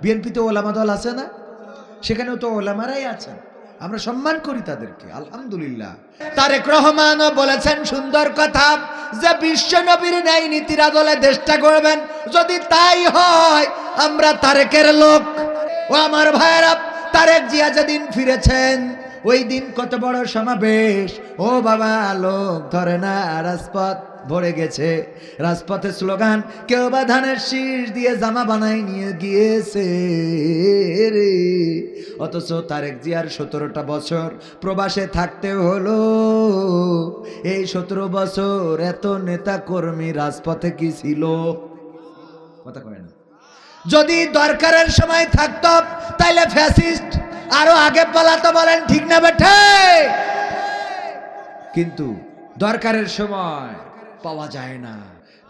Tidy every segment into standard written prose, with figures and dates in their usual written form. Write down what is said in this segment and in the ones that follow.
বিএনপিতে ওলামা দল আছে না, সেখানেও তো ওলামারাই আছেন, আমরা সম্মান করি তাদেরকে, আলহামদুলিল্লাহ। তারেক রহমানও বলেছেন সুন্দর কথা যে বিশ্ব নবীর ন্যায় নীতির আদলে দেশটা গড়বেন। যদি তাই হয় আমরা তারেকের লোক। ও আমার ভাইয়েরা, তারেক জিয়া যেদিন ফিরেছেন ওই দিন কত বড় সমাবেশ, ও বাবা লোক ধরে না, রাজপথ ভরে গেছে, রাজপথে স্লোগান, কেউ বা ধানের শীষ দিয়ে জামা বানাই নিয়ে গিয়েছে রে। অথচ তারেক জিয়ার 17টা বছর প্রবাসে থাকতে হলো। এই 17 বছর এত নেতা কর্মী রাজপথে কি ছিল? কথা কয় না। যদি দরকারের সময় থাকতো তাইলে ফ্যাসিস্ট আরো আগে পালাতো, বলেন ঠিক না বেঠে? কিন্তু দরকারের সময় পাওয়া যায় না।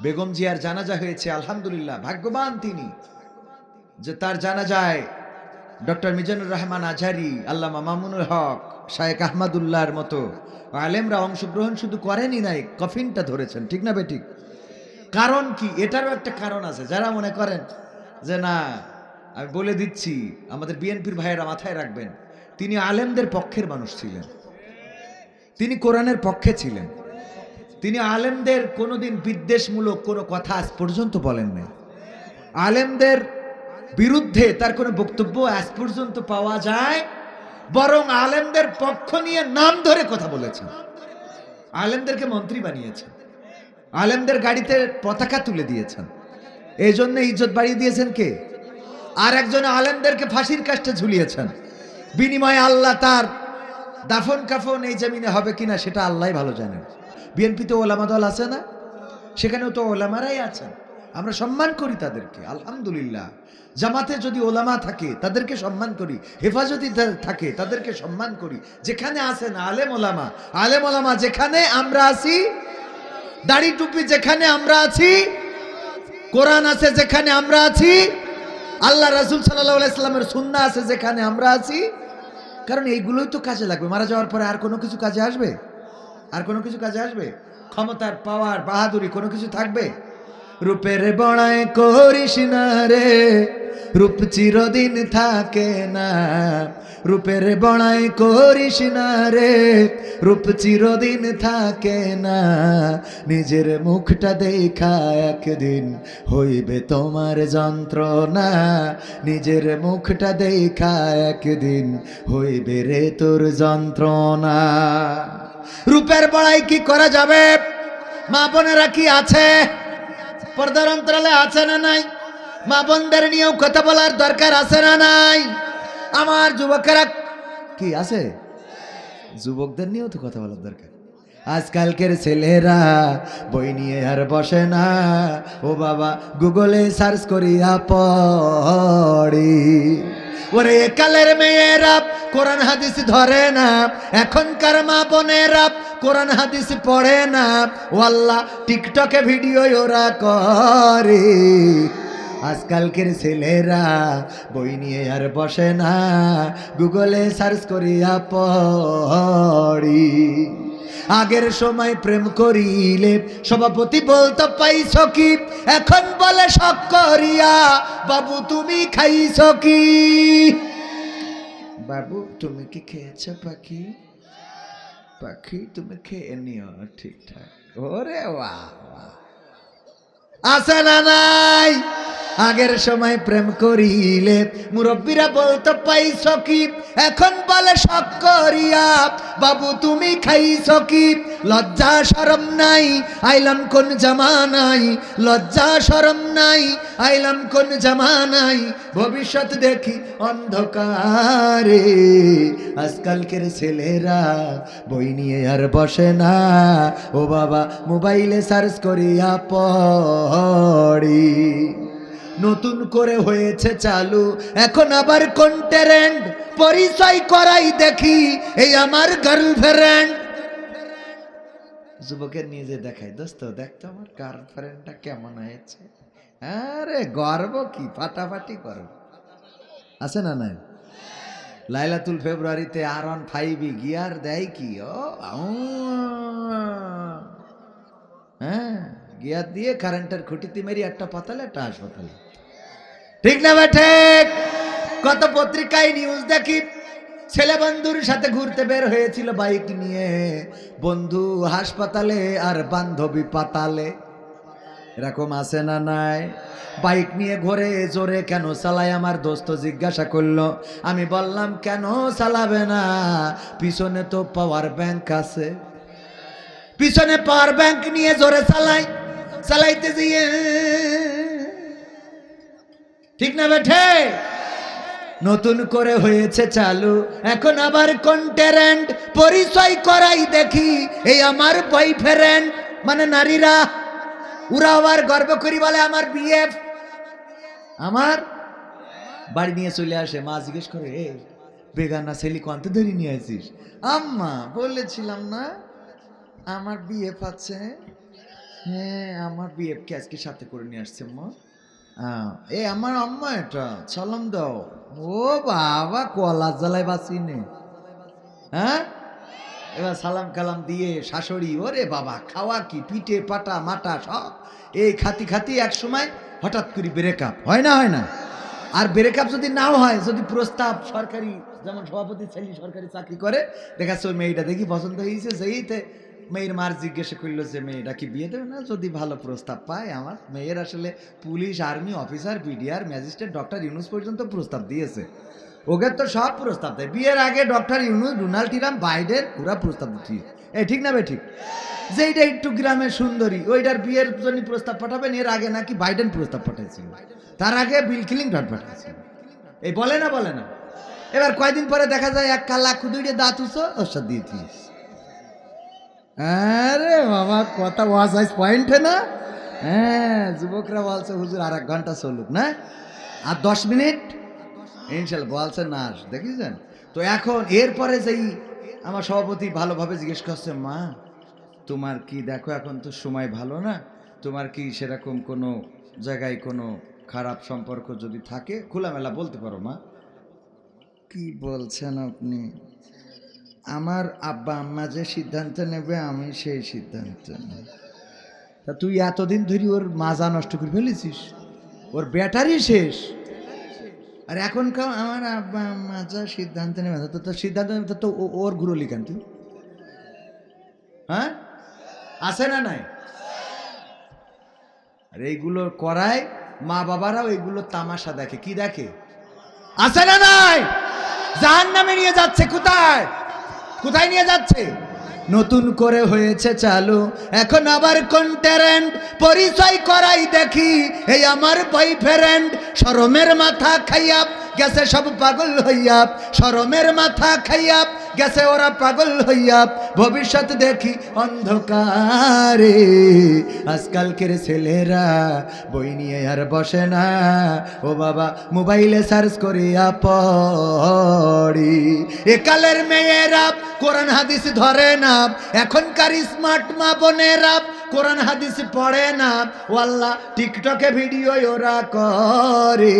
বেগম জিয়ার জানাজা হয়েছে, আলহামদুলিল্লাহ, ভাগ্যবান তিনি যে তার জানাজায় ডক্টর মিজানুর রহমান আজহারি, আল্লামা মামুনুল হক, শায়েখ আহমদুল্লাহর মতো আলেমরা অংশগ্রহণ শুধু করেনই নাই, কফিনটা ধরেছেন, ঠিক না বেঠিক? কারণ কি? এটারও একটা কারণ আছে। যারা মনে করেন যে না, আমি বলে দিচ্ছি, আমাদের বিএনপির ভাইয়েরা মাথায় রাখবেন, তিনি আলেমদের পক্ষের মানুষ ছিলেন, তিনি কোরআনের পক্ষে ছিলেন, তিনি আলেমদের কোনোদিন বিদ্বেষমূলক কোনো কথা আজ পর্যন্ত বলেন নাই। আলেমদের বিরুদ্ধে তার কোনো বক্তব্য আজ পর্যন্ত পাওয়া যায়, বরং আলেমদের পক্ষ নিয়ে নাম ধরে কথা বলেছেন, আলেমদেরকে মন্ত্রী বানিয়েছেন, আলেমদের গাড়িতে পতাকা তুলে দিয়েছেন। এই জন্য ইজ্জত বাড়িয়ে দিয়েছেন কে? আর একজন আলেমদেরকে ফাঁসির কাস্টে ঝুলিয়েছেন। বিনিময়ে আল্লাহ তার দাফন কাফন এই জমিনে হবে কিনা সেটা আল্লাহ ভালো জানেন। বিএনপিতে ওলামা দল আছে না, সেখানেও তো ওলামারাই আছেন, আমরা সম্মান করি তাদেরকে, আলহামদুলিল্লাহ। জামাতে যদি ওলামা থাকে তাদেরকে সম্মান করি, হেফাজতে থাকে তাদেরকে সম্মান করি। যেখানে আছেন আলেম ওলামা, আলেম ওলামা যেখানে আমরা আছি, দাড়ি টুপি যেখানে আমরা আছি, কোরআন আছে যেখানে আমরা আছি, আল্লাহ রাসূল সাল্লাল্লাহু আলাইহি সাল্লামের সুন্নাহ আছে যেখানে আমরা আছি। কারণ এইগুলোই তো কাজে লাগবে। মারা যাওয়ার পরে আর কোনো কিছু কাজে আসবে? আর কোনো কিছু কাজে আসবে? ক্ষমতার, পাওয়ার, বাহাদুরি কোনো কিছু থাকবে? রূপের বড়াই করিস না রে, রূপ চিরদিন থাকে না। রূপের বড়াই করিস না রে, রূপ চিরদিন থাকে না। নিজের মুখটা দেখা একদিন হইবে তোমার যন্ত্রণা। নিজের মুখটা দেখা একদিন হইবে রে তোর যন্ত্রণা। রূপের বড়াই কি করা যাবে? মা বোনেরা কি আছে? পর্দার অন্তরালে আছে না নাই? মা বোনদের নিয়েও কথা বলার দরকার আছে না নাই? আমার যুবকেরা কি আছে? যুবকদের নিয়েও তো কথা বলার দরকার। আজকালকের ছেলেরা বই নিয়ে আর বসে না, ও বাবা গুগলে সার্চ করিয়া পড়ি। ওরে কালের মেয়েরা কোরআন হাদিস ধরে না, এখনকার মা বোনেরা কোরআন হাদিস পড়ে না, ওয়াল্লাহ টিকটকে ভিডিও ওরা করে। আজকালকের ছেলেরা বই নিয়ে আর বসে না, গুগলে সার্চ করিয়া পড়ি। আগের সময় প্রেম করিলে সভাপতি বলতো পাইছ কি, এখন বলে শখ করিয়া বাবু তুমি খাইছ কি? বাবু তুমি কি খেয়েছো পাখি? পাখি তুমি খেয়ে নিও ঠিকঠাক। ওরে বাহ, আছে না নাই? আগের সময় প্রেম করিলে মুরব্বীরা বলতো পাইছ কি, এখন বলে শখ করিয়া বাবু তুমি খাইছ কি? লজ্জা শরম নাই, আইলাম কোন জামানাই, লজ্জা শরম নাই, আইলাম কোন জামানাই, ভবিষ্যৎ দেখি অন্ধকারে। আজকালকের ছেলেরা বই নিয়ে আর বসে না, ও বাবা মোবাইলে সার্চ করিয়া পড়ি। নতুন করে হয়েছে চালু এখন আবার কোন ট্রেন্ড, পরিচয় করাই দেখি এই আমার গার্লফ্রেন্ড। যুবকের নিয়ে যে দেখায়, দোস্ত দেখতো আমার গার্লফ্রেন্ডটা কেমন হয়েছে। আরে গর্ব কি, ফাটাফাটি করো। আছে না নাই? লাইলাতুল ফেব্রুয়ারিতে R15 গিয়ার দেয় কি, ও হ্যাঁ, গিয়ার দিয়ে কারেন্টের খুঁটিতে মেরি একটা পাতালে একটা হাসপাতালে। ঠিক না বেঠে? কত পত্রিকায় নিউজ দেখি, ছেলে বন্ধুর সাথে ঘুরতে বের হয়েছিল বাইক নিয়ে, বন্ধু হাসপাতালে আর বান্ধবী পাতালে। এরকম আছে না নাই? বাইক নিয়ে ঘোরে, জোরে কেন চালায় আমার দোস্ত জিজ্ঞাসা করলো। আমি বললাম কেন চালাবে না, পিছনে তো পাওয়ার ব্যাংক আছে। পিছনে পাওয়ার ব্যাংক নিয়ে জোরে চালাই, চালাইতে গিয়ে ঠিক না বেঠে নতুন করে হয়েছে চালু, এখন আবার কন্টেরেন্ট পরিচয় করাই দেখি এই আমার বয়ফ্রেন্ড। মানে নারীরা ওরা আবার গর্ব করি বলে আমার বিএফ। আমার বাড়ি নিয়ে চলে আসে, মা জিজ্ঞেস করে এ বেগানা ছেলে কত ধরে নিয়ে আসিস? আম্মা বলেছিলাম না আমার বিএফ আছে। হ্যাঁ আমার বিএফ কে আজকে সাথে করে নিয়ে আসছে মা। এ আমার আম্মা, এটা সালাম দাও। ও বাবা কলা জ্বালায় বাঁচি নে। হ্যাঁ এবার সালাম কালাম দিয়ে শাশুড়ি, ওরে বাবা খাওয়া কি পিঠে পাটা মাটা সব এই খাতি খাতি এক সময় হঠাৎ করে ব্রেকআপ হয় না? হয় না? আর ব্রেকআপ যদি নাও হয়, যদি প্রস্তাব সরকারি, যেমন সভাপতি ছেলে সরকারি চাকরি করে, দেখাচ্ছে ওই মেয়েটা দেখি পছন্দ হয়েছে, সেইতে মেয়ের মার জিজ্ঞাসা করলো যে মেয়েটা কি বিয়ে দেবে না? যদি ভালো প্রস্তাব পায়। আমার মেয়ের আসলে police, army officer, BDR, magistrate, doctor Yunus পর্যন্ত প্রস্তাব দিয়েছে। ওকে তো সব প্রস্তাব দেয়। বিয়ের আগে doctor Yunus, Donald Trump, Biden পুরা প্রস্তাব দিচ্ছি। এই ঠিক না বে ঠিক? যেইটা একটু গ্রামের সুন্দরী ওইটার বিয়ের জন্য প্রস্তাব পাঠাবেন, এর আগে নাকি বাইডেন প্রস্তাব পাঠাইছিল, তার আগে বিল ক্লিনটন পাঠাইছিল। এই বলে না বলে না? এবার কয়দিন পরে দেখা যায় এক কালা খুদুড়ে দাঁত উঁচো ওর সাথে দিয়েছিস। আরে বাবা কথা ওয়াজ পয়েন্টে না? হ্যাঁ যুবকরা বলছে হুজুর আর 1 ঘন্টা চলুক না, আর 10 মিনিট ইনশাল্লাহ বলছে না দেখিছেন তো। এখন এরপরে যেই আমার সভাপতি ভালোভাবে জিজ্ঞেস করছে, মা তোমার কি দেখো এখন তো সময় ভালো না, তোমার কি সেরকম কোনো জায়গায় কোনো খারাপ সম্পর্ক যদি থাকে খোলামেলা বলতে পারো মা। কি বলছেন আপনি? আমার আব্বা আম্মা যে সিদ্ধান্ত নেবে আমি সেই সিদ্ধান্ত নেব। তা তুই এতদিন ধরে ওর মাজা নষ্ট করে ফেলেছিস, ওর ব্যাটারি শেষ, আর এখন কাও আমার আব্বা আম্মা যা সিদ্ধান্ত নেবে, তো তোর সিদ্ধান্ত নেবে তো ওর ঘুরো লিখান তুই। হ্যাঁ আছে না নাই? আর এইগুলো করায় মা বাবারাও এইগুলো তামাশা দেখে। কি দেখে? আছে না নাই? জাহান্নামে নিয়ে যাচ্ছে। কোথায় কোথায় নিয়ে যাচ্ছে? নতুন করে হয়েছে চালু, এখন আবার কন্টেরেন্ট পরিচয় করাই দেখি এই আমার বয়ফ্রেন্ড। শরমের মাথা খাইয়া গেছে সব পাগল হইয়া, শরমের মাথা খাইয়া গেছে ওরা পাগল হইয়া, ভবিষ্যৎ দেখি অন্ধকারে। আজকালকের ছেলেরা বই নিয়ে আর বসে না, ও বাবা মোবাইলে সার্চ করিয়া পড়ি। একালের মেয়েরা কোরআন হাদিস ধরে না, এখনকার স্মার্ট মা বোনেরা কোরআন হাদিস পড়ে না, ওয়াল্লাহ টিকটকে ভিডিও ওরা করে।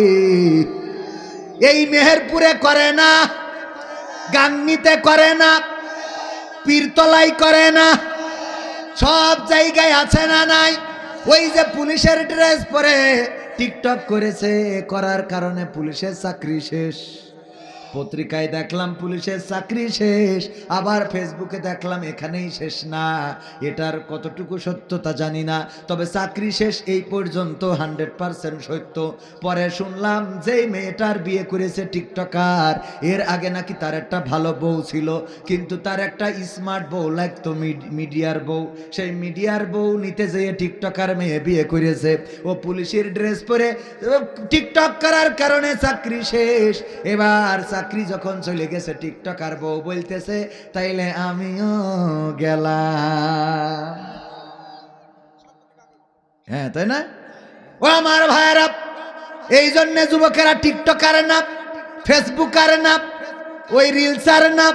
এই মেহেরপুরে করে না, গাংনিতে করে না, পীরতলাই করে না, সব জায়গায় আছে না নাই? ওই যে পুলিশের ড্রেস পরে টিকটক করেছে, করার কারণে পুলিশের চাকরি শেষ। পত্রিকায় দেখলাম পুলিশের চাকরি শেষ, আবার ফেসবুকে দেখলাম এখানেই শেষ না। এটার কতটুকু সত্যতা জানি না, তবে চাকরি শেষ এই পর্যন্ত 100% সত্য। পরে শুনলাম যে মেয়েটার বিয়ে করেছে টিকটকার, এর আগে নাকি তার একটা ভালো বউ ছিল, কিন্তু তার একটা স্মার্ট বউ লাগতো, মিডিয়ার বউ। সেই মিডিয়ার বউ নিতে যেয়ে টিকটকার মেয়ে বিয়ে করেছে। ও পুলিশের ড্রেস পরে টিকটক করার কারণে চাকরি শেষ। এবার চাকরি যখন চলে গেছে, টিকটকার বউ বলতেছে তাইলে আমিও গেলাম। হ্যাঁ তাই না? ও আমার ভাইয়েরা, এই জন্য যুবকেরা টিকটকার না, ফেসবুকার না, ওই রিলসার না,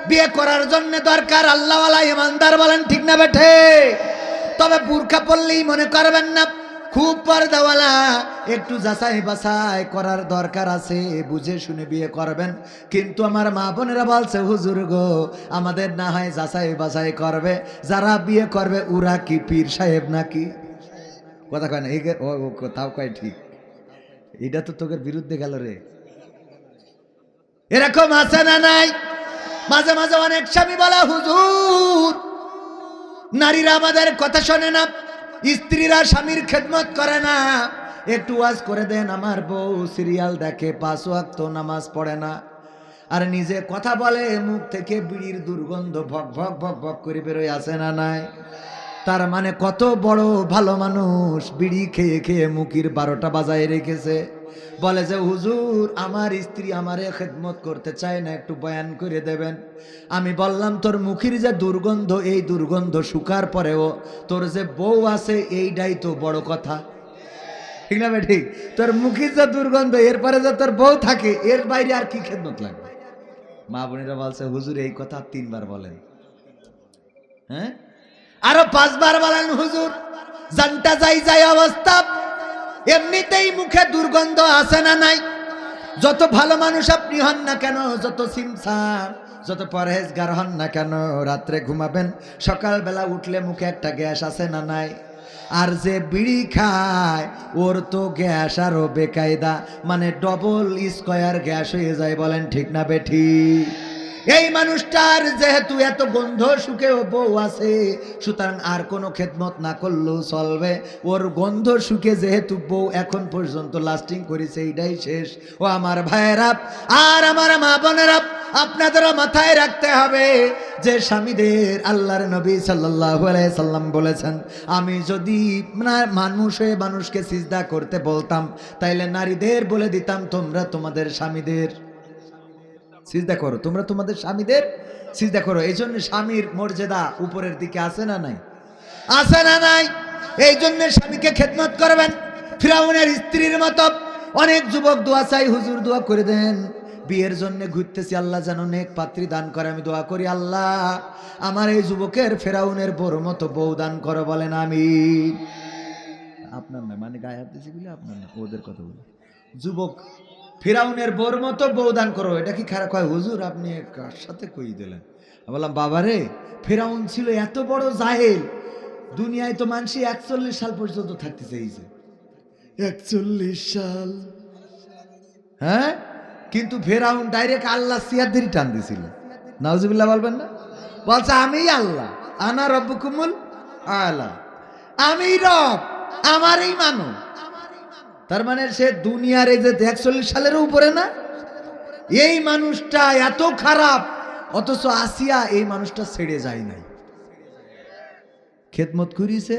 বিয়ে করার জন্য দরকার আল্লাহওয়ালা ইমানদার। বলেন ঠিক না বেঠে? তবে বুরকা পরলেই মনে করবেন না খুব পর্দাওয়ালা, একটু যাচাই বাছাই করার দরকার আছে, বুঝে শুনে বিয়ে করবেন। কিন্তু আমার মা বোনেরা বলছে হুজুর গো আমাদের না হয় যাচাই বাছাই করবে, যারা বিয়ে করবে ওরা কি পীর সাহেব নাকি? কথা কয় না? তাও কয় ঠিক। এটা তো তোদের বিরুদ্ধে গেল রে। এরকম আছে না নাই? মাঝে মাঝে অনেক স্বামী বলে, হুজুর নারীরা আমাদের কথা শোনে না, স্ত্রীরা স্বামীর খেদমত করে না, একটু ওয়াজ করে দেন। আমার বউ সিরিয়াল দেখে, 5 ওয়াক্ত নামাজ পড়ে না, আর নিজে কথা বলে, মুখ থেকে বিড়ির দুর্গন্ধ ভক ভক ভক ভক করে বেরোয়, আছে না নাই? তার মানে কত বড় ভালো মানুষ, বিড়ি খেয়ে খেয়ে মুখের 12টা বাজায় রেখেছে। বলে যে হুজুর আমার স্ত্রী আমারে খেদমত করতে চায় না, একটু বয়ান করে দেবেন। আমি বললাম তোর মুখের যে দুর্গন্ধ, এই দুর্গন্ধ শুকার পরেও তোর যে বউ আছে এইটাই তো বড় কথা, ঠিক না? ঠিক, তোর মুখের যে দুর্গন্ধ, এরপরে যে তোর বউ থাকে, এর বাইরে আর কি খেদমত লাগবে? মা বোনেরা বলছে হুজুর এই কথা 3 বার বলেন, হ্যাঁ আরো 5 বার বলেন হুজুর। জানটা যাই যাই অবস্থা, এমনিতেই মুখে দুর্গন্ধ আছে না নাই? যত ভালো মানুষ আপনি হন না কেন, যত সিমসাম, যত পরহেজগার হন না কেন, রাত্রে ঘুমাবেন, সকালবেলা উঠলে মুখে একটা গ্যাস আছে না নাই? আর যে বিড়ি খায় ওর তো গ্যাস আরো বেকায়দা, মানে ডবল স্কয়ার গ্যাস হয়ে যায়। বলেন ঠিক না বেঠিক? এই মানুষটার যেহেতু এত গন্ধ শুকে ও বউ আছে, সুতরাং আর কোনো খেদমত না করলেও চলবে। ওর গন্ধ শুকে যেহেতু বউ এখন পর্যন্ত লাস্টিং করেছে, এইটাই শেষ। ও আমার ভাইয়েরা আর আমার মা বোনেরা, আপনাদেরও মাথায় রাখতে হবে যে স্বামীদের আল্লাহর নবী সাল্লাল্লাহু আলাইহি সাল্লাম বলেছেন, আমি যদি মানুষ হয়ে মানুষকে সিজদা করতে বলতাম, তাইলে নারীদের বলে দিতাম তোমরা তোমাদের স্বামীদের সিজদা করো, তোমরা তোমাদের স্বামীদের সিজদা করো। এই জন্য স্বামীর মর্যাদা উপরের দিকে আছে না নাই? আছে না নাই? এই জন্য স্বামীকে খেদমত করবেন। ফিরাউনের স্ত্রীর মতো অনেক যুবক দোয়া চাই, হুজুর দোয়া করে দেন, বিয়ের জন্য ঘুরতেছি, আল্লাহ যেন নেক পাত্রী দান করে। আমি দোয়া করি, আল্লাহ আমার এই যুবকের ফেরাউনের বড় মতো বউ দান করো। বলেন আমিন। আপনার না, মানে গায়ে হাত দিয়েছি বলে আপনার না, ওদের কথা বলি। যুবক ফিরাউনের বোর মতো বউ দান করো, এটা কি খারাপ? হয় হুজুর আপনি কার সাথে কই দিলেন? বললাম বাবারে, ফিরাউন ছিল এত বড় জাহেল, দুনিয়ায় তো মানুষ 41 সাল পর্যন্ত থাকতে চাইছে। 41 সাল, হ্যাঁ, কিন্তু ফেরাউন ডাইরেক্ট আল্লাহ সিয়াদের টান দিছিল। নাউজুবিল্লাহ বলবেন না? বলছে আমি আল্লাহ, আনা রব্বুকুমুল আলা, আমি রব, আমারই মানো। তার মানে সে দুনিয়ার এই যে 41 সালের উপরে না, এই মানুষটা এত খারাপ, অথচ আসিয়া এই মানুষটা ছেড়ে যায় নাই, খেদমত করিছে।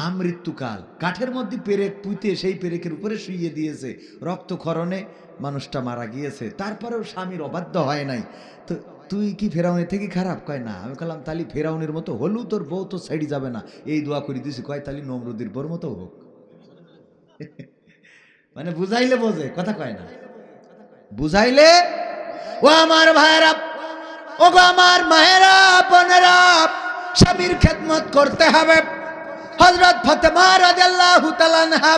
আমৃত্যুকাল কাঠের মধ্যে পেরেক পুঁতে সেই পেরেকের উপরে শুইয়ে দিয়েছে, রক্তক্ষরণে মানুষটা মারা গিয়েছে, তারপরেও স্বামীর অবাধ্য হয় নাই। তো তুই কি ফেরাউনের থেকে খারাপ? কয় না। আমি বললাম তালি ফেরাউনের মতো হলু, তোর বউ তো ছেড়ে যাবে না, এই দোয়া করে দিয়েছি। কয় তালি নমরুদের বউর মতো হোক। মানে বুঝাইলে বোঝে, কথা কয় না, বুঝাইলে। ও আমার ভাইয়েরা, ও গো আমার মায়েরা বোনেরা, স্বামীর খেদমত করতে হবে। হযরত ফাতেমা রাদিয়াল্লাহু তাআলা আনহা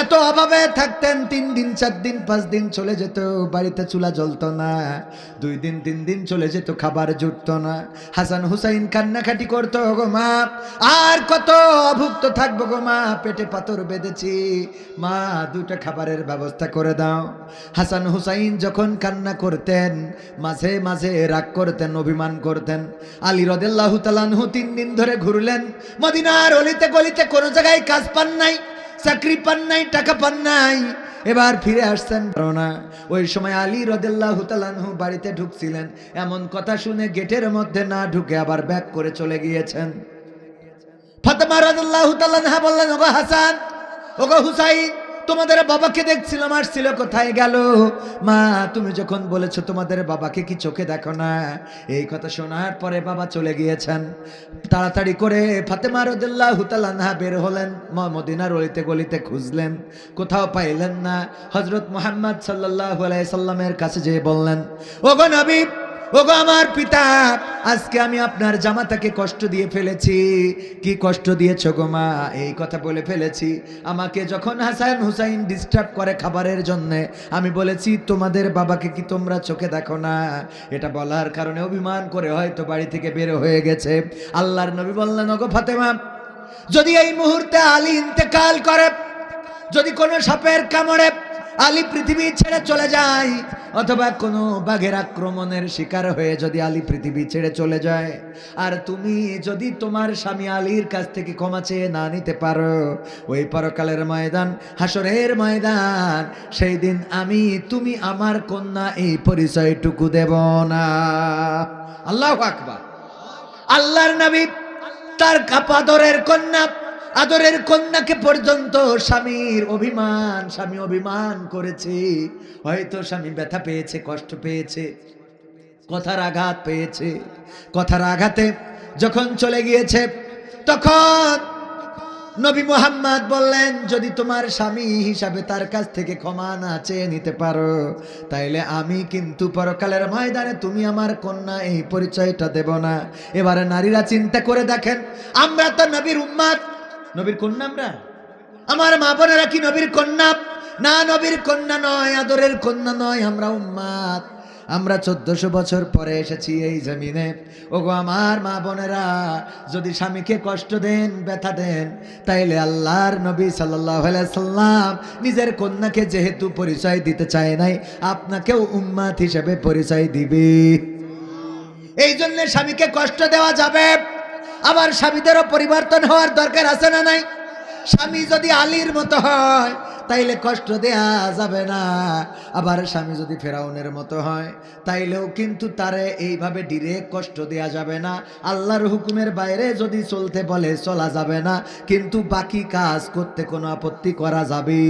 এত অভাবে থাকতেন, 3 দিন 4 দিন 5 দিন চলে যেত, বাড়িতে চুলা জ্বলতো না, 2 দিন 3 দিন চলে যেত, খাবার জুটতো না। হাসান হুসাইন কান্নাকাটি করতো, গো মা আর কত অভুক্ত থাকবো গো মা, পেটে পাথর বেঁধেছি, মা 2টা খাবারের ব্যবস্থা করে দাও। হাসান হুসাইন যখন কান্না করতেন, মাঝে মাঝে রাগ করতেন, অভিমান করতেন। আলী রাদিয়াল্লাহু তাআলা আনহু 3 দিন ধরে ঘুরলেন মদিনার অলিতে গলিতে, কোনো জায়গায় কাজ পান নাই, চাকরি পান নাই, টাকা পান নাই, এবার ফিরে আসছেন না। ওই সময় আলী রাদিয়াল্লাহু তাআলা আনহু বাড়িতে ঢুকছিলেন, এমন কথা শুনে গেটের মধ্যে না ঢুকে আবার ব্যাক করে চলে গিয়েছেন। ফাতেমা রাদিয়াল্লাহু তাআলা আনহা বললেন, ওগো হাসান, ওগো হুসাইন, তোমাদের বাবাকে দেখছিলাম, আসছিল, কোথায় গেল? মা তুমি যখন বলেছো তোমাদের বাবাকে কি চোখে দেখো না? এই কথা শোনার পরে বাবা চলে গিয়েছেন। তাড়াতাড়ি করে ফাতেমা রাদিয়াল্লাহু তাআলা আনহা বের হলেন, মদিনার অলিতে গলিতে খুঁজলেন, কোথাও পাইলেন না। হযরত মুহাম্মদ সাল্লাল্লাহু আলাইহি সাল্লামের কাছে যেয়ে বললেন, ওগো নবী, ওগো আমার পিতা, আজকে আমি আপনার জামাতাকে কষ্ট দিয়ে ফেলেছি। কি কষ্ট দিয়েছ গো মা? এই কথা বলে ফেলেছি। আমাকে যখন হাসান হুসাইন ডিস্টার্ব করে খাবারের জন্য, আমি বলেছি তোমাদের বাবাকে কি তোমরা চোখে দেখো না? এটা বলার কারণে অভিমান করে হয়তো বাড়ি থেকে বের হয়ে গেছে। আল্লাহর নবী বললেন, ওগো ফাতেমা, যদি এই মুহূর্তে আলী ইন্তেকাল করে, যদি কোনো সাপের কামড়ে আলী পৃথিবী ছেড়ে চলে যায়, অথবা কোনো বাঘের আক্রমণের শিকার হয়ে যদি আলী পৃথিবী ছেড়ে চলে যায়, আর তুমি যদি তোমার স্বামী আলীর কাছ থেকে ক্ষমা চেয়ে না নিতে পারো, ওই পরকালের ময়দান, হাসরের ময়দান, সেই দিন আমি তুমি আমার কন্যা এই পরিচয়টুকু দেব না। আল্লাহু আকবার। আল্লাহর নবী তার আদরের কন্যা, আদরের কন্যাকে পর্যন্ত স্বামী অভিমান করেছে। হয়তো স্বামী ব্যথা পেয়েছে, কষ্ট পেয়েছে, কথার আঘাত পেয়েছে। কথার আঘাতে যখন চলে গিয়েছে, তখন নবী মুহাম্মদ বললেন, যদি তোমার স্বামী হিসাবে তার কাছ থেকে ক্ষমা না চেয়ে নিতে পারো, তাইলে আমি কিন্তু পরকালের ময়দানে তুমি আমার কন্যা এই পরিচয়টা দেব না। এবারে নারীরা চিন্তা করে দেখেন, আমরা তো নবীর উম্মত, নবীর কন্যা আমরা, আমার মা বোনেরা কি নবীর কন্যা? না, নবীর কন্যা নয়, আদরের কন্যা নয়, আমরা উম্মত। আমরা 1400 বছর পরে এসেছি এই জমিনে। ওগো আমার মা বোনেরা, যদি স্বামীকে কষ্ট দেন, ব্যথা দেন, তাইলে আল্লাহর নবী সাল্লাল্লাহু আলাইহি সাল্লাম নিজের কন্যাকে যেহেতু পরিচয় দিতে চায় নাই, আপনাকেও উম্মত হিসেবে পরিচয় দিবে। এই জন্য স্বামীকে কষ্ট দেওয়া যাবে, আবার স্বামীদেরও পরিবর্তন হওয়ার দরকার আছে না নাই? স্বামী যদি আলীর মতো হয় তাইলে কষ্ট দেয়া যাবে না, আবার স্বামী যদি ফেরাউনের মতো হয় তাইলেও কিন্তু তারে এইভাবে ডিরেক্ট কষ্ট দেয়া যাবে না। আল্লাহর হুকুমের বাইরে যদি চলতে বলে চলা যাবে না, কিন্তু বাকি কাজ করতে কোনো আপত্তি করা যাবে।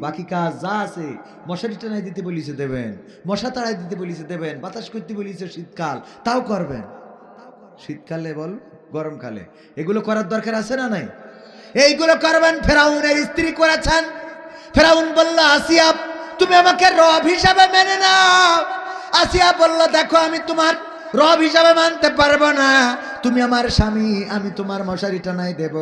বাকি কাজ যা আছে, মশারি টানাই দিতে বলিছে দেবেন, মশা তাড়াই দিতে বলিছে দেবেন, বাতাস করতে বলিছে শীতকাল, তাও করবেন। শীতকালে বল, গরমকালে, এগুলো করার দরকার আছে না নাই? এইগুলো করবেন। ফেরাউনের স্ত্রী করেছেন। ফেরাউন বলল, আসিয়া তুমি আমাকে রব হিসাবে মেনে নাও। আসিয়া বলল, দেখো আমি তোমার রব হিসাবে মানতে পারবো না। তুমি আমার স্বামী, আমি তোমার মশারি টানাই দেব,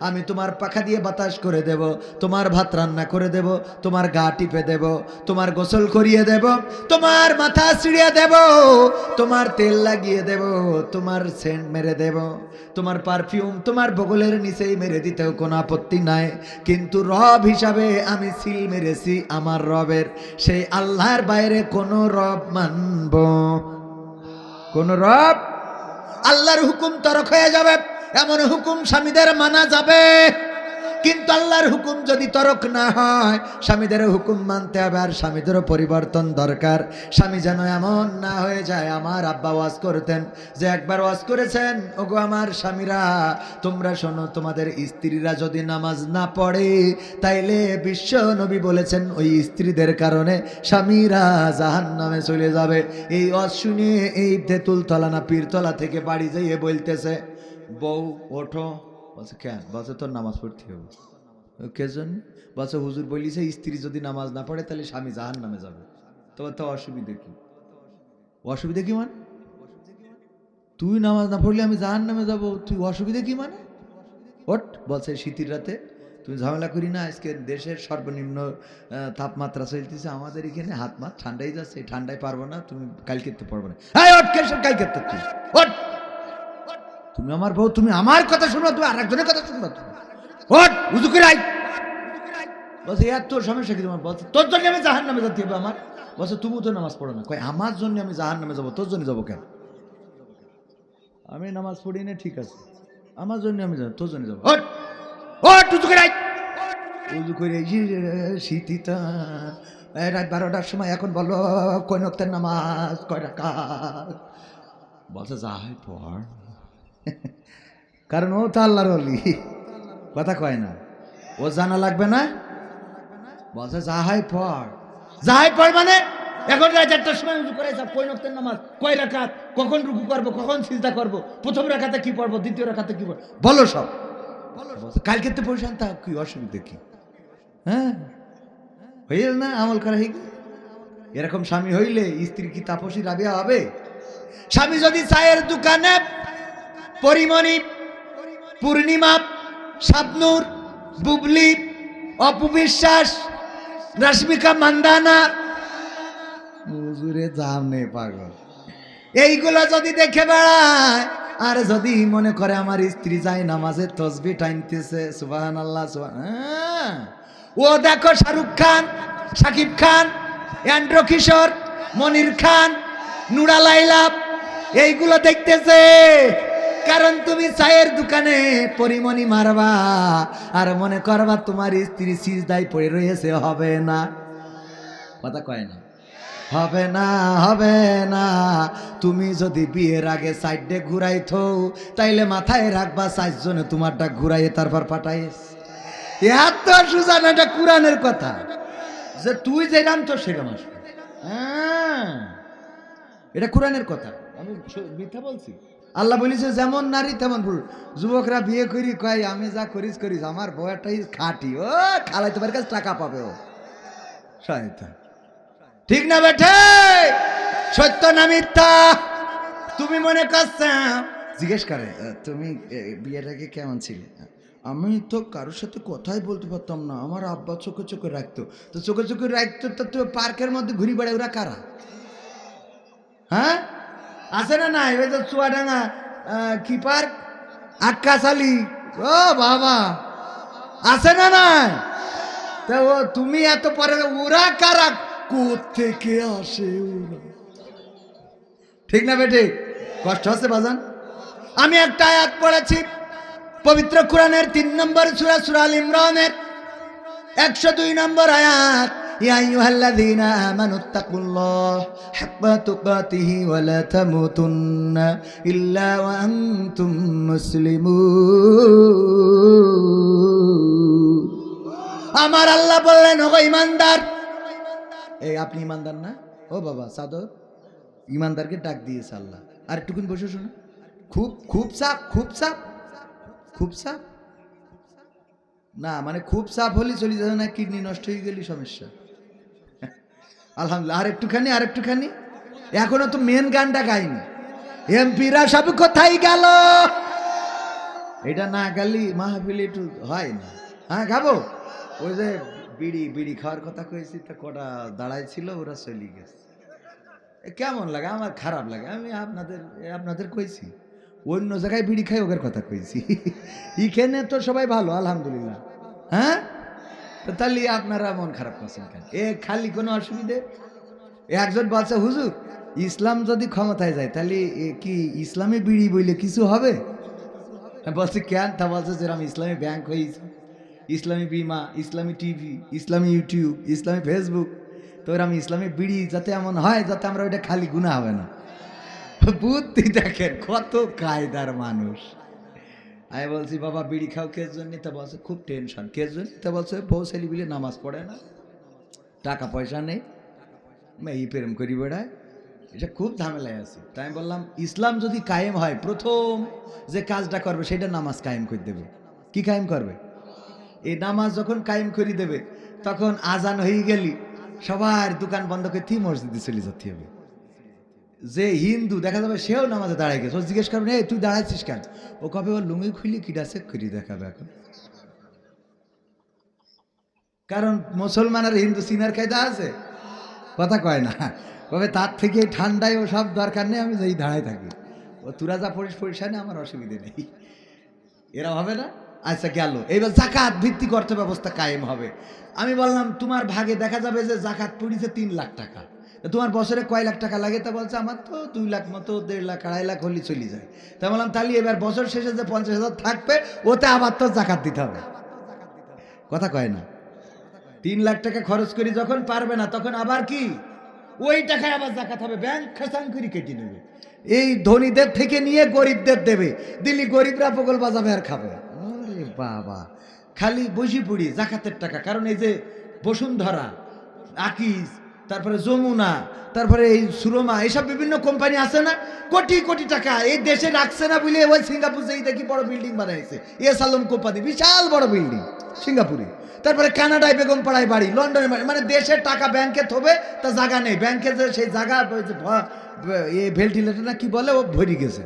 আমি তোমার পাখা দিয়ে বাতাস করে দেব, তোমার ভাত রান্না করে দেব, তোমার গা টিপে দেব, তোমার গোসল করিয়ে দেব, তোমার মাথা ছিঁড়িয়ে দেব, তোমার তেল লাগিয়ে দেব, তোমার সেন্ট মেরে দেব, তোমার পারফিউম তোমার বগলের নিচেই মেরে দিতেও কোনো আপত্তি নাই। কিন্তু রব হিসাবে আমি সিল মেরেছি আমার রবের, সেই আল্লাহর বাইরে কোনো রব মানব, কোন রব, আল্লাহর হুকুম তরক হয়ে যাবে এমন হুকুম স্বামীদের মানা যাবে। কিন্তু আল্লাহর হুকুম যদি তরক না হয়, স্বামীদের হুকুম মানতে হবে। আর স্বামীদেরও পরিবর্তন দরকার। স্বামী যেন এমন না হয়ে যায়। আমার আব্বা ওয়াজ করতেন, যে একবার ওয়াজ করেছেন, ওগো আমার স্বামীরা তোমরা শোনো, তোমাদের স্ত্রীরা যদি নামাজ না পড়ে তাইলে বিশ্ব নবী বলেছেন ওই স্ত্রীদের কারণে স্বামীরা জাহান্নামে চলে যাবে। এই ওয়াজ শুনে এই তেঁতুলতলা না পীরতলা থেকে বাড়ি যাইয়ে বলতেছে, বউ ওঠো। বলছে কেন? বলছে তোর নামাজ পড়তে হবে। কেজন? বলছে হুজুর বলিছে স্ত্রী যদি নামাজ না পড়ে তাহলে স্বামী জাহান্নামে যাবে। তোমার তো অসুবিধা কি? অসুবিধা কি মানে? তুই নামাজ না পড়লে আমি জাহান্নামে যাব, তুই অসুবিধা কি মানে? ওঠ। বলছে শীতের রাতে তুমি ঝামেলা করি না, আজকে দেশের সর্বনিম্ন তাপমাত্রা চলতেছে, আমাদের এখানে হাত মাত ঠান্ডাই যাচ্ছে, এই ঠান্ডায় পারবো না, তুমি কালকে তো পারবো না। হ্যাঁ ওঠ, কালকে তো তুই ওঠ। তুমি আমার বউ, তুমি আমার কথা শুনো, তুমি আর একজনের কথা শুনবো। ওঠ, উজু করে আই। বলছে ইয়ার তোর সমস্যা কি? তোমার বলছে তোর জন্য আমি জাহান্নামে যেতে হবে আমার। বলছে তুমি তো নামাজ পড়ো না। কয় আমার জন্য আমি জাহান্নামে যাবো, তোর জন্য যাবো কেন? আমি নামাজ পড়ি না, ঠিক আছে, আমার জন্য আমি যাবো, তোর জন্য যাবো। ওঠ, ওঠ, উজু করে আই। উজু করে শীতিতা রাত 12টার সময়, এখন বলো কয় নক্তের নামাজ, কয় রাকাত? বলছে যাই পড়, কারণ ও তো আল্লাহর ওলি, কথা কয় না, ও জানা লাগবে না। বলছে যাহাই পড়। যাহাই পড় মানে এখন রাত 1টার সময় উজু করে যাব, কয় নক্তের নামাজ, কয় রাকাত, কখন রুকু করবো, কখন সিজদা করবো, প্রথম রাকাতে কি পড়বো, দ্বিতীয় রাকাতে কি পড়বো, বলো সব। কালকে তো পড়ছেন, তা কি অসুবিধা কি? হ্যাঁ হয়ে না, আমল করা হয়ে গেল। এরকম স্বামী হইলে স্ত্রী কি তাপসী রাবিয়া হবে? স্বামী যদি চায়ের দোকানে পরিমণি, পূর্ণিমা, শাবনূর, বুবলি, অপবিশ্বাস, রাশ্মিকা মান্দানা, হুজুরে যাও নে পাগল, এইগুলো যদি দেখে বেড়ায়, আর যদি মনে করে আমার স্ত্রী যায় নামাজে তসবিহ টানতেছে, সুবহানাল্লাহ সুবহান, ও দেখো শাহরুখ খান, শাকিব খান, অ্যান্ড্রু কিশোর, মনির খান, নুরা লাইলা এইগুলো দেখতেছে। কারণ তুমি চায়ের দোকানে পরিমণি মারবা আর মনে করবা তোমার স্ত্রী সিজদায় পড়ে রয়েছে, হবে না? কথা কয় না, হবে না, হবে না। তুমি যদি বিয়ের আগে সাইডে ঘুরাইতো তাইলে মাথায় রাখবা 4 জনে তোমারটা ঘুরাইয়ে তারপর পাঠাইস। এত সুজান, এটা কোরআনের কথা যে তুই যেরাম তো সেরাম আসবে। হ্যাঁ, এটা কোরআনের কথা, আমি মিথ্যা বলছি? আল্লাহ বলেছে যেমন নারী তেমন পুরুষ। যুবকরা বিয়ে করি কয় আমি যা করিস করিস, আমার বউটাই খাটি, ও খালাই তোমার কাছে টাকা পাবে ও শয়তান। ঠিক না বেঠে? সত্য না মিথ্যা? তুমি মনে করছো, জিজ্ঞেস করে তুমি বিয়েটাকে কেমন ছিলে? আমি তো কারোর সাথে কথাই বলতে পারতাম না, আমার আব্বা চোখে চোখে রাখতো। তো চোখে চোখে রাখতো তো তুই পার্কের মধ্যে ঘুরি বেড়ায়, ওরা কারা? হ্যাঁ, আছে না নাই? ওই যে চুয়াডাঙ্গা কি পার্ক, আক্কাশালী, ও বাবা, আছে না নাই? তো তুমি এত পরে ওরা কারা, কোত্থেকে আসে ওরা? ঠিক না বেটে? কষ্ট হচ্ছে বাজান? আমি একটা আয়াত পড়েছি পবিত্র কোরআনের 3 নম্বর সূরা, সূরা আল ইমরানের 102 নম্বর আয়াত। ইয়া আইয়ুহাল্লাযীনা আমানুত্তাকুল্লাহ হাক্কা তুকাতিহি ওয়া লা তামুতুন্না ইল্লা ওয়া আনতুম মুসলিমুন। আমার আল্লাহ বললেন, ওগো ঈমানদার, এই আপনি ঈমানদার না? ও বাবা সাদর, ঈমানদারকে ডাক দিয়েছে আল্লাহ। আর একটুকুন বসে শোনো, খুব খুব চাপ, খুব চাপ, খুব চাপ না, মানে খুব চাপ হলে চলে যাবে না, কিডনি নষ্ট হয়ে গেলে সমস্যা। আলহামদুলিল্লাহ, আর একটুখানি, এখনো তো মেন গানটা গাইনি। এমপিরা সব কোথায় গেল? এটা না গালি মাহফিলে একটু হয় না। হ্যাঁ গাবো। ওই যে বিড়ি খাওয়ার কথা কয়েছি, তো কটা দাঁড়াই ছিল, ওরা চলে গেছে। কেমন লাগে? আমার খারাপ লাগে। আমি আপনাদের কইছি, অন্য জায়গায় বিড়ি খাই, ওদের কথা কইছি। এখানে তো সবাই ভালো আলহামদুলিল্লাহ। হ্যাঁ, তো তাহলে আপনারা মন খারাপ করছেন কেন? এ খালি কোনো অসুবিধে? একজন বলছে, হুজুর ইসলাম যদি ক্ষমতায় যায় তাহলে কি ইসলামী বিড়ি বইলে কিছু হবে? বলছে কেন? তা বলছে যেরকম ইসলামী ব্যাংক হয়েছে, ইসলামী বিমা, ইসলামী টিভি, ইসলামী ইউটিউব, ইসলামী ফেসবুক, তো এরকম ইসলামী বিড়ি যাতে এমন হয় যাতে আমরা ওইটা খালি গুণা হবে না। বুদ্ধি দেখেন, কত কায়দার মানুষ। আমি বলছি বাবা বিড়ি খাও কে জন্য? তা বলছে খুব টেনশন। কে জন্য? তা বলছে বউ ছেলে বিলে নামাজ পড়ে না, টাকা পয়সা নেই, এই প্রেম করি বেড়ায়, এটা খুব ঝামেলায় আছে। তাই আমি বললাম ইসলাম যদি কায়েম হয়, প্রথম যে কাজটা করবে সেটা নামাজ কায়েম করে দেবে। কি কায়েম করবে? এই নামাজ যখন কায়েম করে দেবে, তখন আজান হয়ে গেলি সবার দোকান বন্ধ করে মসজিদে চলে যেতে হবে। যে হিন্দু দেখা যাবে সেও নামাজে দাঁড়ায় গেছে, ও জিজ্ঞেস করবে এই তুই দাঁড়াইছিস কেন? ও কবে ওর লুঙ্গি খুলি কিডা চেক করি দেখাবে এখন। কারণ মুসলমান আর হিন্দু সিনার কায়দা আছে, কথা কয় না। কবে তার থেকে ঠান্ডায় ও সব দরকার নেই, আমি যেই দাঁড়ায় থাকি, ও তুরা যা পড়িস পরিশানে, আমার অসুবিধে নেই। এরা হবে না? আচ্ছা গেল, এইবার জাকাত ভিত্তিক অর্থ ব্যবস্থা কায়েম হবে। আমি বললাম তোমার ভাগে দেখা যাবে যে জাকাত পড়িছে 3 লাখ টাকা, তোমার বছরে কয় লাখ টাকা লাগে? তা বলছে আমার তো 2 লাখ মতো, 1.5 লাখ 2.5 লাখ হলে চলে যায়। তা বললাম তাহলে এবার বছর শেষে যে 50,000 থাকবে, ওতে আবার তো জাকাত দিতে হবে। কথা কয় না? 3 লাখ টাকা খরচ করি যখন পারবে না, তখন আবার কি ওই টাকায় আবার জাকাত হবে, ব্যাংক খাসাং করে কেটে নেবে। এই ধনীদের থেকে নিয়ে গরিবদের দেবে, দিল্লি গরিবরা পগল বাজাবে আর খাবে। আরে বাবা, খালি বসি পড়ি জাকাতের টাকা। কারণ এই যে বসুন্ধরা, আকিজ, তারপরে যমুনা, তারপরে এই সুরমা, এইসব বিভিন্ন কোম্পানি আছে না, কোটি কোটি টাকা এই দেশে রাখছে না বলে ওই সিঙ্গাপুর যেই দেখি বড় বিল্ডিং বানাইছে, এস আলম কোম্পানি, বিশাল বড় বিল্ডিং সিঙ্গাপুরে। তারপরে কানাডায় বেগম পাড়ায় বাড়ি, লন্ডনে বাড়ি, মানে দেশের টাকা ব্যাংকে থবে, তা জায়গা নেই ব্যাংকে, যে সেই জায়গা ভেন্টিলেটর না কি বলে, ও ভরি গেছে।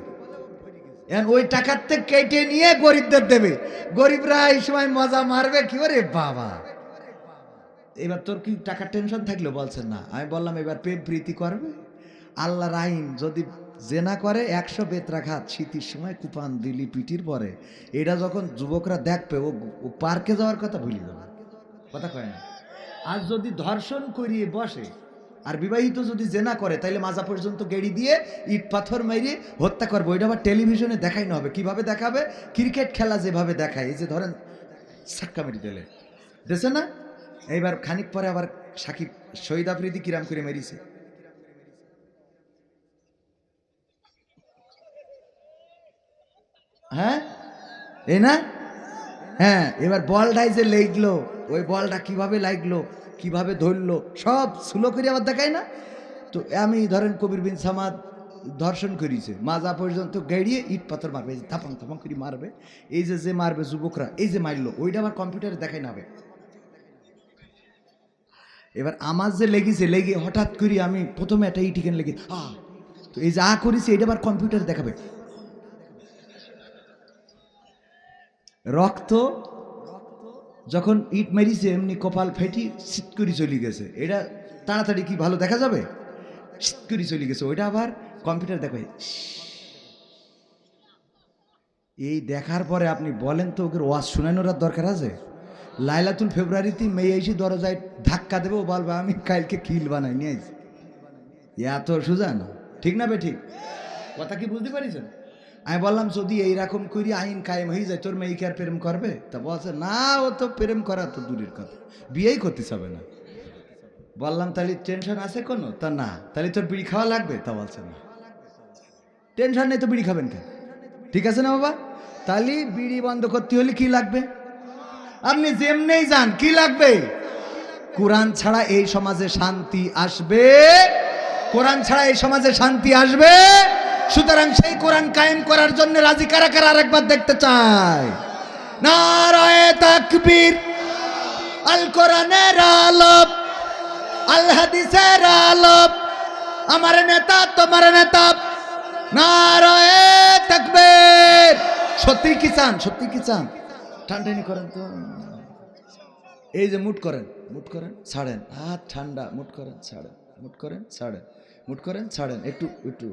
ওই টাকার থেকে কেটে নিয়ে গরিবদের দেবে, গরিবরা এই সময় মজা মারবে। কি করে বাবা, এবার তোর কি টাকার টেনশন থাকলো? বলছে না। আমি বললাম এবার প্রেম প্রীতি করবে। আল্লাহর আইন, যদি জেনা করে 100 বেত্রাঘাত, শীতের সময় কুপান দিলি পিটির পরে, এটা যখন যুবকরা দেখবে, ও পার্কে যাওয়ার কথা ভুলে যাবে। কথা কয় না। আর যদি ধর্ষণ করিয়ে বসে আর বিবাহিত যদি জেনা করে তাইলে মাজা পর্যন্ত গেড়ি দিয়ে ইট পাথর মেরে হত্যা করবো। ওইটা আবার টেলিভিশনে দেখাই না হবে। কিভাবে দেখাবে? ক্রিকেট খেলা যেভাবে দেখায়, এই যে ধরেন সাক্কা মেরে দিলে দেখছে না। এইবার খানিক পরে আবার সাকিব শহীদ আফ্রিদি কিরাম করে মেরিছে। হ্যাঁ এই না, হ্যাঁ এবার বলটাই যে লাগলো, ওই বলটা কিভাবে লাগলো, কিভাবে ধরলো, সব সুলো করে আবার দেখায় না। তো আমি ধরেন কবির বিন সামাদ ধর্ষণ করেছে, মাজা পর্যন্ত গেড়িয়ে ইট পাথর মারবে, এই যে থাপাং থাপাং করে মারবে। এই যে যে মারবে যুবকরা, এই যে মারলো, ওইটা আবার কম্পিউটারে দেখাই না হবে। এবার আমার যে লেগেছে, লেগে হঠাৎ করে আমি প্রথমে একটা ইটিকেন লেগে তো এই যা করেছি এটা আবার কম্পিউটারে দেখাবে। রক্ত যখন ইট মেরিছে এমনি কপাল ফেটি শীত করে চলে গেছে। এটা তাড়াতাড়ি কি ভালো দেখা যাবে? শীত করে চলে গেছে, ওইটা আবার কম্পিউটার দেখো। এই দেখার পরে আপনি বলেন তো ওকে ওয়াজ শুনানোর আর দরকার আছে? লাইলাতুল ফেব্রুয়ারিতে মেয়ে এসে দরজায় ধাক্কা দেবে, ও বলবে আমি কালকে খিল বানাই নিয়ে আইছি। এত সোজা না, ঠিক না বে ঠিক? কথা কি বুঝতে পারিছেন? আমি বললাম যদি এইরকম করি আইন কায়েম হয়ে যায়, তোর মেয়েকে আর প্রেম করবে? তা বলছে না, ও তো প্রেম করা তো দূরের কথা, বিয়েই করতে চাবে না। বললাম তাহলে টেনশন আছে কোনো? তা না। তাহলে তোর বিড়ি খাওয়া লাগবে? তা বলছে না। টেনশন নেই তো বিড়ি খাবেন কেন? ঠিক আছে না বাবা? তাহলে বিড়ি বন্ধ করতে হলে কি লাগবে? আপনি যেমনেই যান, কি লাগবে? কোরআন ছাড়া এই সমাজে শান্তি আসবে? কোরআন ছাড়া এই সমাজে শান্তি আসবে? সুতরাং সেই কোরআন কায়েম করার জন্য রাজি কারা কারা আরেকবার দেখতে চায়? নারায়ে তাকবীর। আল কোরআনের আলো, আল হাদিসের আলো, আমার নেতা তোমার নেতা, নারায়ে তাকবীর। সত্যি কি চান? সত্যি কি চান? টানটানি করেন তো, এই যে মুট করেন, মুট করেন ছাড়েন, হাত ঠান্ডা, মুট করেন ছাড়েন, মুট করেন ছাড়েন, মুট করেন ছাড়েন, একটু একটু